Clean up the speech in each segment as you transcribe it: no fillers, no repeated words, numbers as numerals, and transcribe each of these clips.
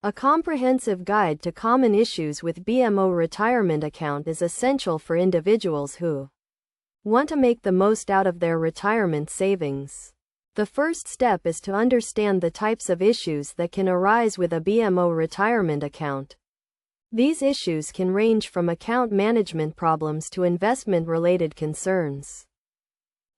A comprehensive guide to common issues with BMO retirement account is essential for individuals who want to make the most out of their retirement savings. The first step is to understand the types of issues that can arise with a BMO retirement account. These issues can range from account management problems to investment-related concerns.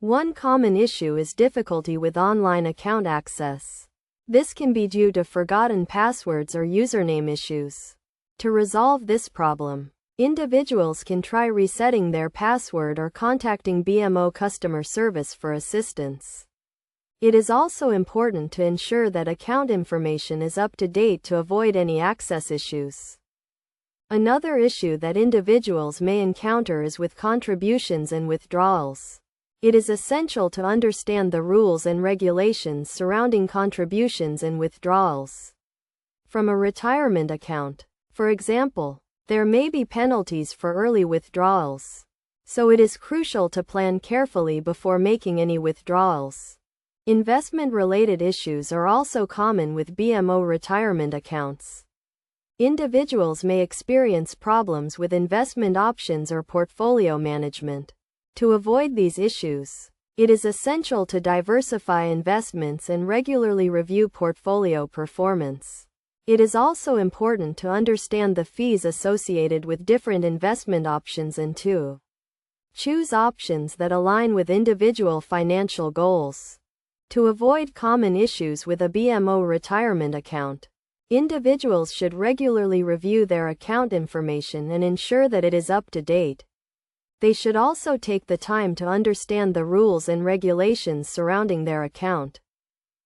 One common issue is difficulty with online account access. This can be due to forgotten passwords or username issues. To resolve this problem, individuals can try resetting their password or contacting BMO customer service for assistance. It is also important to ensure that account information is up to date to avoid any access issues. Another issue that individuals may encounter is with contributions and withdrawals. It is essential to understand the rules and regulations surrounding contributions and withdrawals from a retirement account. For example, there may be penalties for early withdrawals, so it is crucial to plan carefully before making any withdrawals. Investment-related issues are also common with BMO retirement accounts. Individuals may experience problems with investment options or portfolio management. To avoid these issues, it is essential to diversify investments and regularly review portfolio performance. It is also important to understand the fees associated with different investment options and to choose options that align with individual financial goals. To avoid common issues with a BMO retirement account, individuals should regularly review their account information and ensure that it is up to date. They should also take the time to understand the rules and regulations surrounding their account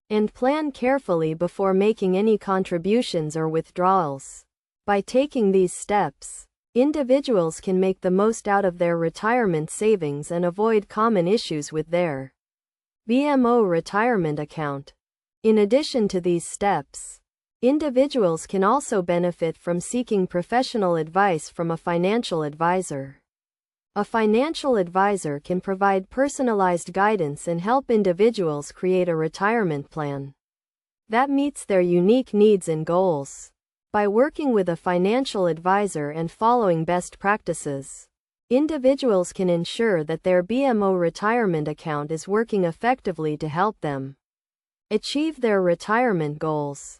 and plan carefully before making any contributions or withdrawals. By taking these steps, individuals can make the most out of their retirement savings and avoid common issues with their BMO retirement account. In addition to these steps, individuals can also benefit from seeking professional advice from a financial advisor. A financial advisor can provide personalized guidance and help individuals create a retirement plan that meets their unique needs and goals. By working with a financial advisor and following best practices, individuals can ensure that their BMO retirement account is working effectively to help them achieve their retirement goals.